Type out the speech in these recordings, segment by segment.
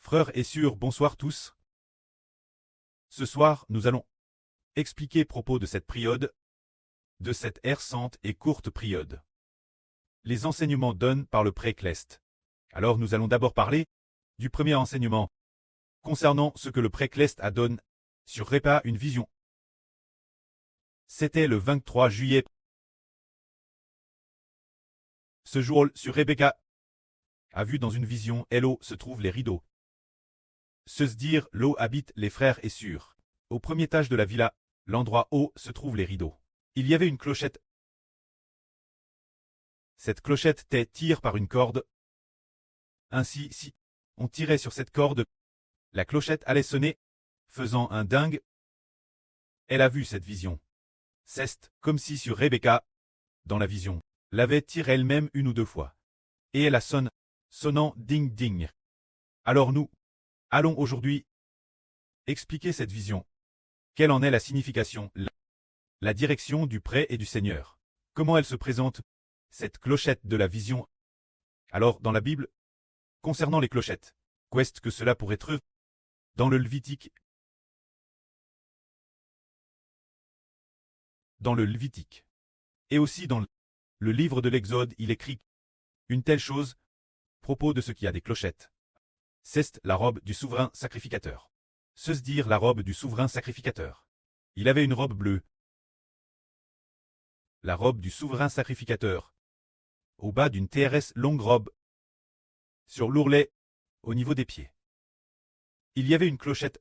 Frères et sœurs, bonsoir tous. Ce soir, nous allons expliquer propos de cette période, de cette herçante et courte période. Les enseignements donnés par le pré-Cleste. Alors nous allons d'abord parler du premier enseignement concernant ce que le pré-Cleste a donné sur Répa une vision. C'était le 23 juillet. Ce jour, sur Rebecca a vu dans une vision, et l'eau se trouve les rideaux. Se dire, l'eau habite les frères et sœurs. Au premier étage de la villa, l'endroit haut se trouvent les rideaux. Il y avait une clochette. Cette clochette était tirée par une corde. Ainsi, si on tirait sur cette corde, la clochette allait sonner, faisant un dingue. Elle a vu cette vision. C'est comme si sur Rebecca, dans la vision, l'avait tirée elle-même une ou deux fois. Et elle a sonnant ding ding. Alors nous allons aujourd'hui expliquer cette vision. Quelle en est la signification, la direction du pré et du Seigneur. Comment elle se présente, cette clochette de la vision. Alors, dans la Bible, concernant les clochettes, qu'est-ce que cela pourrait être? Dans le Lévitique. Et aussi dans le livre de l'Exode, il écrit une telle chose, propos de ce qui a des clochettes. C'est la robe du souverain sacrificateur. Se dire la robe du souverain sacrificateur. Il avait une robe bleue. La robe du souverain sacrificateur. Au bas d'une TRS longue robe. Sur l'ourlet, au niveau des pieds. Il y avait une clochette,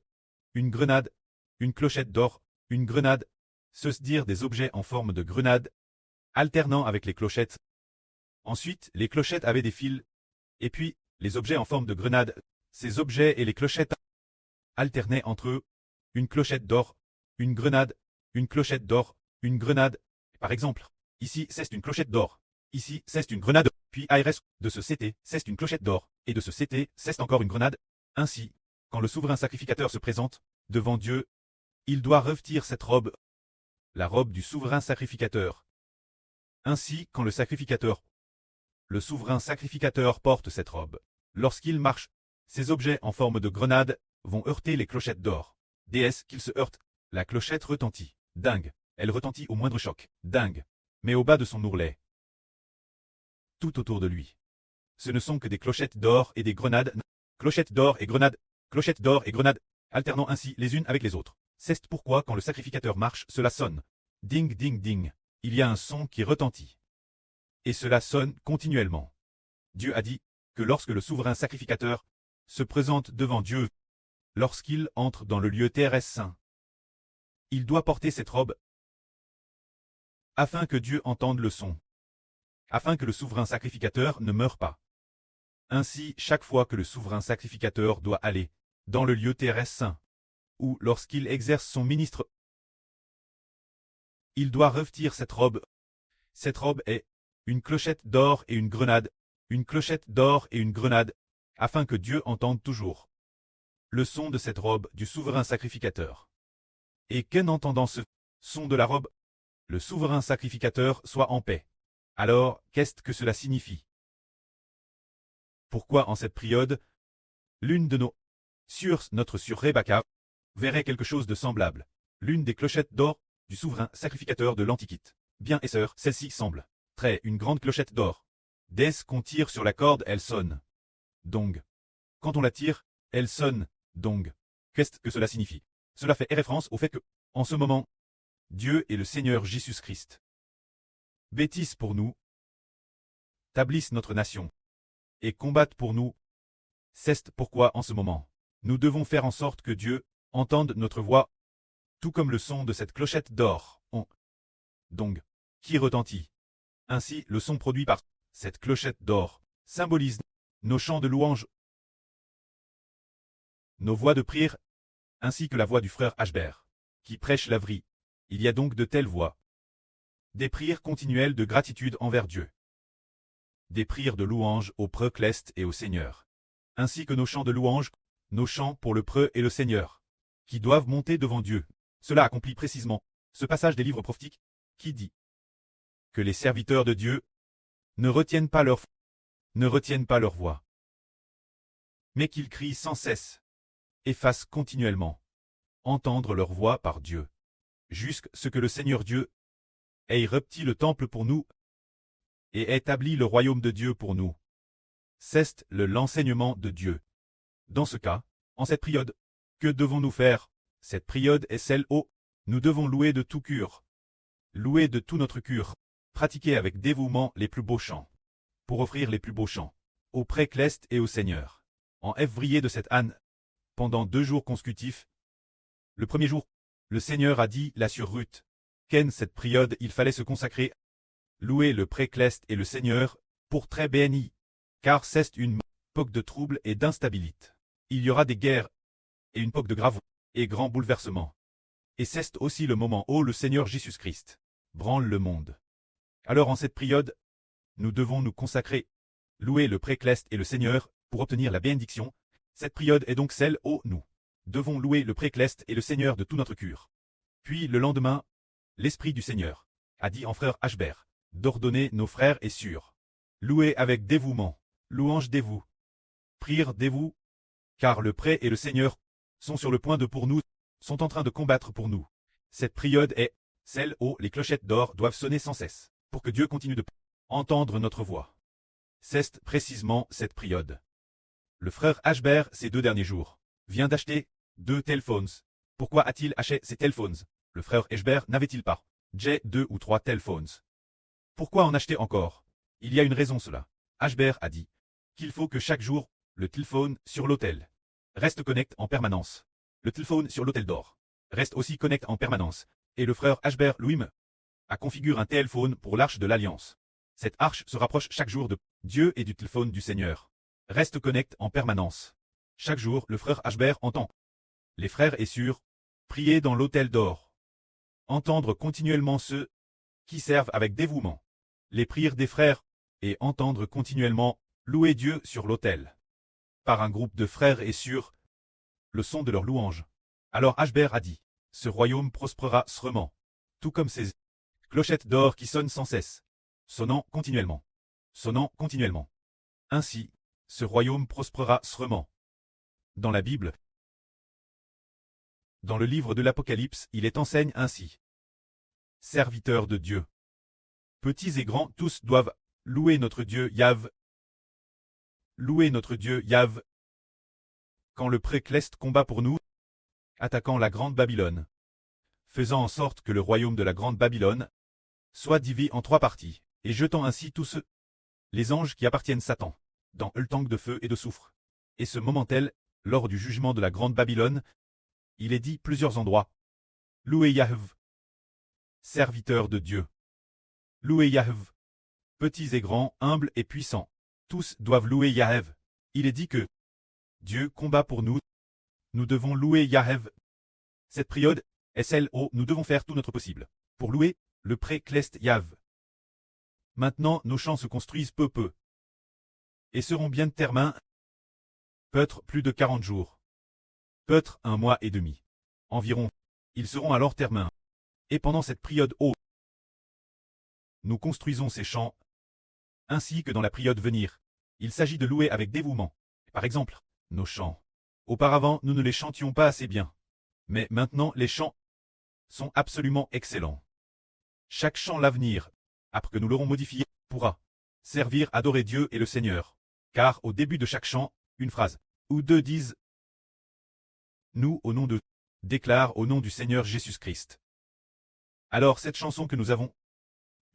une grenade, une clochette d'or, une grenade, se dire des objets en forme de grenade, alternant avec les clochettes. Ensuite, les clochettes avaient des fils, et puis, les objets en forme de grenade, ces objets et les clochettes alternaient entre eux, une clochette d'or, une grenade, une clochette d'or, une grenade. Par exemple, ici c'est une clochette d'or, ici c'est une grenade, puis ARS, de ce CT, c'est une clochette d'or, et de ce CT, c'est encore une grenade. Ainsi, quand le souverain sacrificateur se présente devant Dieu, il doit revêtir cette robe, la robe du souverain sacrificateur. Ainsi, quand le souverain sacrificateur porte cette robe, lorsqu'il marche, ces objets en forme de grenade vont heurter les clochettes d'or. Déesse qu'il se heurte, la clochette retentit. Dingue. Elle retentit au moindre choc. Dingue. Mais au bas de son ourlet, tout autour de lui, ce ne sont que des clochettes d'or et des grenades. Clochettes d'or et grenades. Clochettes d'or et grenades, alternant ainsi les unes avec les autres. C'est pourquoi quand le sacrificateur marche, cela sonne. Ding ding ding. Il y a un son qui retentit. Et cela sonne continuellement. Dieu a dit que lorsque le souverain sacrificateur se présente devant Dieu, lorsqu'il entre dans le lieu terrestre saint, il doit porter cette robe afin que Dieu entende le son, afin que le souverain sacrificateur ne meure pas. Ainsi, chaque fois que le souverain sacrificateur doit aller dans le lieu terrestre saint, ou lorsqu'il exerce son ministre, il doit revêtir cette robe. Cette robe est une clochette d'or et une grenade, une clochette d'or et une grenade, afin que Dieu entende toujours le son de cette robe du souverain sacrificateur. Et qu'en entendant ce son de la robe, le souverain sacrificateur soit en paix. Alors, qu'est-ce que cela signifie? Pourquoi en cette période, l'une de nos notre sœur Rebecca verrait quelque chose de semblable, l'une des clochettes d'or du souverain sacrificateur de l'Antiquité. Bien et sœur, celle-ci semble très une grande clochette d'or. Dès qu'on tire sur la corde, elle sonne. Donc, quand on la tire, elle sonne. Donc, qu'est-ce que cela signifie? Cela fait référence au fait que, en ce moment, Dieu et le Seigneur Jésus-Christ bâtissent pour nous, tablissent notre nation, et combattent pour nous. C'est pourquoi en ce moment, nous devons faire en sorte que Dieu entende notre voix, tout comme le son de cette clochette d'or, donc, qui retentit. Ainsi, le son produit par cette clochette d'or symbolise nos chants de louange, nos voix de prière, ainsi que la voix du frère Ashbert, qui prêche la vraie. Il y a donc de telles voix. Des prières continuelles de gratitude envers Dieu. Des prières de louange au pré-Cleste et au Seigneur. Ainsi que nos chants de louange, nos chants pour le pré et le Seigneur, qui doivent monter devant Dieu. Cela accomplit précisément ce passage des livres prophétiques, qui dit que les serviteurs de Dieu ne retiennent pas leur voix. mais qu'ils crient sans cesse, et fassent continuellement entendre leur voix par Dieu, jusqu'à ce que le Seigneur Dieu ait repti le temple pour nous et établi le royaume de Dieu pour nous. C'est l'enseignement de Dieu. Dans ce cas, en cette période, que devons-nous faire? Cette période est celle où nous devons louer de tout cœur, louer de tout notre cœur, pratiquer avec dévouement les plus beaux chants, pour offrir les plus beaux chants au pré-cleste et au Seigneur. En février de cette année, pendant 2 jours consécutifs, le premier jour, le Seigneur a dit là sur Ruth, qu'en cette période il fallait se consacrer, louer le pré-cleste et le Seigneur, pour très béni, car c'est une époque de trouble et d'instabilité. Il y aura des guerres, et une époque de graves et grands bouleversements. Et c'est aussi le moment où le Seigneur Jésus-Christ branle le monde. Alors en cette période, nous devons nous consacrer, louer le pré-cleste et le Seigneur, pour obtenir la bénédiction. Cette période est donc celle où nous devons louer le pré-cleste et le Seigneur de tout notre cœur. Puis le lendemain, l'Esprit du Seigneur a dit en frère Ashbert d'ordonner nos frères et sœurs, louer avec dévouement, louange dévouée, prière dévouée, car le pré et le Seigneur sont sur le point de pour nous, sont en train de combattre pour nous. Cette période est celle où les clochettes d'or doivent sonner sans cesse, pour que Dieu continue de entendre notre voix. C'est précisément cette période. Le frère Ashbert, ces 2 derniers jours, vient d'acheter 2 téléphones. Pourquoi a-t-il acheté ces téléphones? Le frère Ashbert n'avait-il pas déjà 2 ou 3 téléphones? Pourquoi en acheter encore? Il y a une raison cela. Ashbert a dit qu'il faut que chaque jour, le téléphone sur l'autel reste connecté en permanence. Le téléphone sur l'autel d'or reste aussi connecté en permanence. Et le frère Ashbert lui-même a configuré un téléphone pour l'arche de l'Alliance. Cette arche se rapproche chaque jour de Dieu et du téléphone du Seigneur. Reste connecté en permanence. Chaque jour, le frère Ashbert entend les frères et sœurs prier dans l'autel d'or. Entendre continuellement ceux qui servent avec dévouement les prières des frères, et entendre continuellement louer Dieu sur l'autel. Par un groupe de frères et sœurs, le son de leur louange. Alors Ashbert a dit, ce royaume prospérera sûrement, tout comme ces clochettes d'or qui sonnent sans cesse, sonnant continuellement. Ainsi, ce royaume prospérera sûrement. Dans la Bible, dans le livre de l'Apocalypse, il est enseigne ainsi. Serviteurs de Dieu. Petits et grands, tous doivent louer notre Dieu Yahvé. Louer notre Dieu Yahvé. Quand le pré-cleste combat pour nous, attaquant la grande Babylone, faisant en sorte que le royaume de la grande Babylone soit divisé en 3 parties, et jetant ainsi tous ceux, les anges qui appartiennent Satan, dans le tank de feu et de soufre. Et ce moment tel, lors du jugement de la grande Babylone, il est dit plusieurs endroits. Louez Yahvé. Serviteurs de Dieu. Louez Yahvé. Petits et grands, humbles et puissants, tous doivent louer Yahvé. Il est dit que Dieu combat pour nous. Nous devons louer Yahvé. Cette période est celle où nous devons faire tout notre possible pour louer le pré-cleste Yahvé. Maintenant, nos chants se construisent peu et seront bien terminés. Peut-être plus de 40 jours. Peut-être 1 mois et demi. Environ. Ils seront alors terminés. Et pendant cette période nous construisons ces chants, ainsi que dans la période venir. Il s'agit de louer avec dévouement. Par exemple, nos chants. Auparavant, nous ne les chantions pas assez bien. Mais maintenant, les chants sont absolument excellents. Chaque chant l'avenir, après que nous l'aurons modifié, pourra servir à adorer Dieu et le Seigneur. Car au début de chaque chant, une phrase ou 2 disent « Nous, au nom de » déclare au nom du Seigneur Jésus-Christ. Alors cette chanson que nous avons,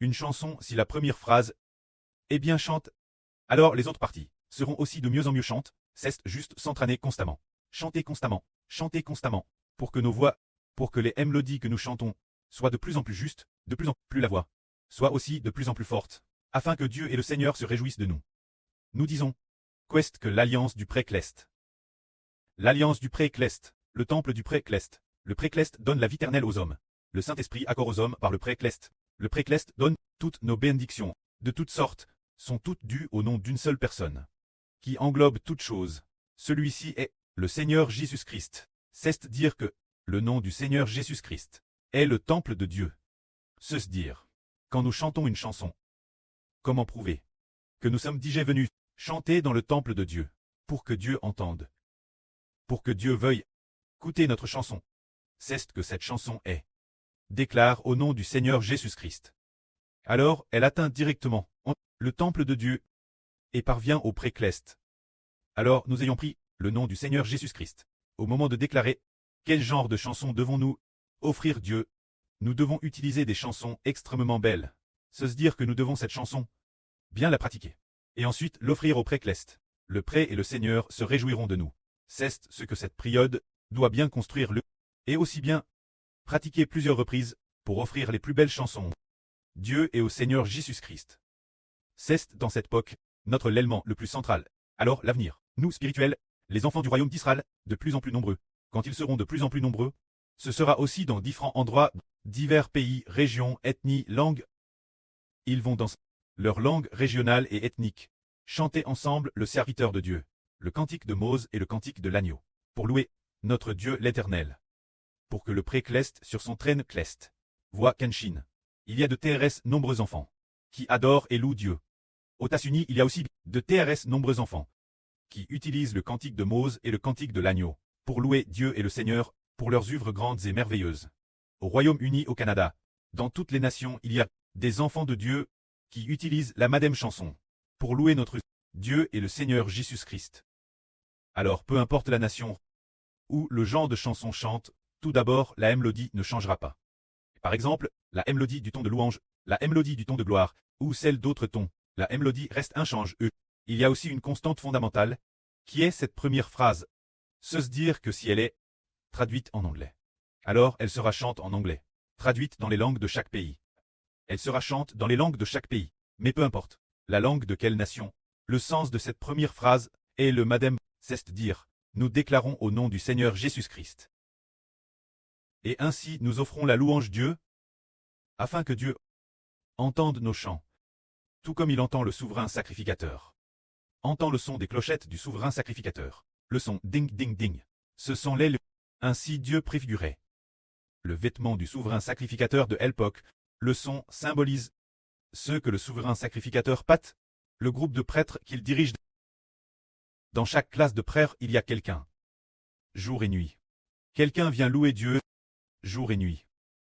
une chanson si la première phrase est bien chante, alors les autres parties seront aussi de mieux en mieux chantes, c'est juste s'entraîner constamment. Chanter constamment, pour que nos voix, pour que les mélodies que nous chantons soient de plus en plus justes, de plus en plus la voix, soit aussi de plus en plus forte, afin que Dieu et le Seigneur se réjouissent de nous. Nous disons, qu'est-ce que l'alliance du pré-cleste? L'alliance du pré-cleste, le temple du pré-cleste. Le pré-cleste donne la vie éternelle aux hommes. Le Saint-Esprit accorde aux hommes par le pré-cleste. Le pré-cleste donne toutes nos bénédictions, de toutes sortes, sont toutes dues au nom d'une seule personne, qui englobe toutes choses. Celui-ci est le Seigneur Jésus-Christ. C'est dire que le nom du Seigneur Jésus-Christ est le temple de Dieu. C'est dire, quand nous chantons une chanson, comment prouver que nous sommes déjà venus chanter dans le temple de Dieu? pour que Dieu entende. Pour que Dieu veuille écouter notre chanson. C'est ce que cette chanson est. Déclare au nom du Seigneur Jésus-Christ. Alors, elle atteint directement le temple de Dieu et parvient au précleste. Alors, nous ayons pris le nom du Seigneur Jésus-Christ. Au moment de déclarer quel genre de chanson devons-nous offrir Dieu, nous devons utiliser des chansons extrêmement belles. Se dire que nous devons cette chanson, bien la pratiquer. Et ensuite l'offrir au précleste. Le pré et le Seigneur se réjouiront de nous. C'est ce que cette période doit bien construire et aussi bien pratiquer plusieurs reprises pour offrir les plus belles chansons. Dieu et au Seigneur Jésus-Christ. C'est dans cette époque notre l'élément le plus central. Alors l'avenir, nous spirituels, les enfants du royaume d'Israël, de plus en plus nombreux. Quand ils seront de plus en plus nombreux, ce sera aussi dans différents endroits, divers pays, régions, ethnies, langues. Ils vont dans leur langue régionale et ethnique chanter ensemble le serviteur de Dieu, le cantique de Mose et le cantique de l'agneau, pour louer notre Dieu l'Éternel. Pour que le précleste sur son traîne cleste voit Kenshin. Il y a de TRS nombreux enfants qui adorent et louent Dieu. Aux États-Unis, il y a aussi de TRS nombreux enfants qui utilisent le cantique de Mose et le cantique de l'agneau pour louer Dieu et le Seigneur pour leurs œuvres grandes et merveilleuses. Au Royaume-Uni, au Canada, dans toutes les nations, il y a des enfants de Dieu qui utilisent la madame chanson pour louer notre Dieu et le Seigneur Jésus-Christ. Alors, peu importe la nation où le genre de chanson chante, tout d'abord, la mélodie ne changera pas. Par exemple, la mélodie du ton de louange, la mélodie du ton de gloire, ou celle d'autres tons, la mélodie reste inchange. Il y a aussi une constante fondamentale, qui est cette première phrase. Se dire que si elle est traduite en anglais, alors elle sera chante en anglais, traduite dans les langues de chaque pays. Elle sera chante dans les langues de chaque pays, mais peu importe, la langue de quelle nation, le sens de cette première phrase est le madame, c'est dire, nous déclarons au nom du Seigneur Jésus-Christ. Et ainsi nous offrons la louange Dieu, afin que Dieu entende nos chants, tout comme il entend le souverain sacrificateur. Entend le son des clochettes du souverain sacrificateur, le son ding ding ding. Ce sont les ainsi Dieu préfigurait le vêtement du souverain sacrificateur de l'époque. Le son symbolise ce que le souverain sacrificateur pâte, le groupe de prêtres qu'il dirige. Dans chaque classe de prêtres, il y a quelqu'un. Jour et nuit. Quelqu'un vient louer Dieu. Jour et nuit.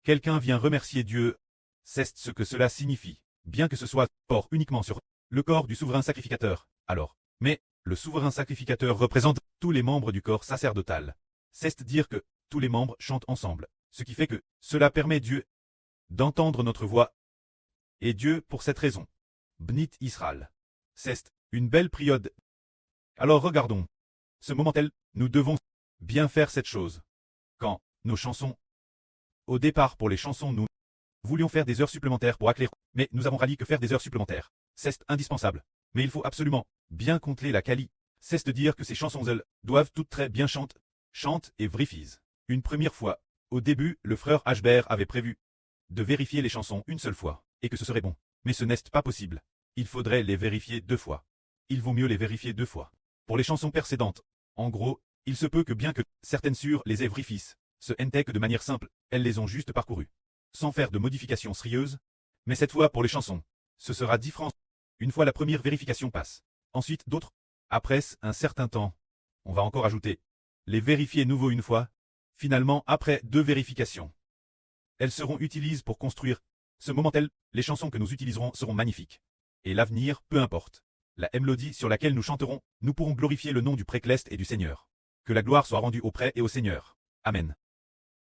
Quelqu'un vient remercier Dieu. C'est ce que cela signifie, bien que ce soit port uniquement sur le corps du souverain sacrificateur. Alors, mais le souverain sacrificateur représente tous les membres du corps sacerdotal. C'est dire que tous les membres chantent ensemble, ce qui fait que cela permet Dieu d'entendre notre voix. Et Dieu, pour cette raison, Bnit Israël. C'est une belle période. Alors regardons. Ce moment-là, nous devons bien faire cette chose. Quand nos chansons, au départ pour les chansons, nous voulions faire des heures supplémentaires pour éclairer, mais nous avons rallié que faire des heures supplémentaires. C'est indispensable. Mais il faut absolument bien compter la qualité. C'est de dire que ces chansons, elles, doivent toutes très bien chantent et vérifient. Une première fois, au début, le frère Ashbert avait prévu de vérifier les chansons une seule fois, et que ce serait bon. Mais ce n'est pas possible. Il faudrait les vérifier 2 fois. Il vaut mieux les vérifier 2 fois. Pour les chansons précédentes, en gros, il se peut que bien que certaines sur les vérifient, ce n'était que de manière simple, elles les ont juste parcourues, sans faire de modifications sérieuses. Mais cette fois pour les chansons, ce sera différent. Une fois la première vérification passe. Ensuite d'autres. Après un certain temps, on va encore ajouter. Les vérifier nouveau une fois. Finalement après 2 vérifications. Elles seront utilisées pour construire. Ce moment-là, les chansons que nous utiliserons seront magnifiques. Et l'avenir, peu importe. La mélodie sur laquelle nous chanterons, nous pourrons glorifier le nom du précleste et du Seigneur. Que la gloire soit rendue au prêtre et au Seigneur. Amen.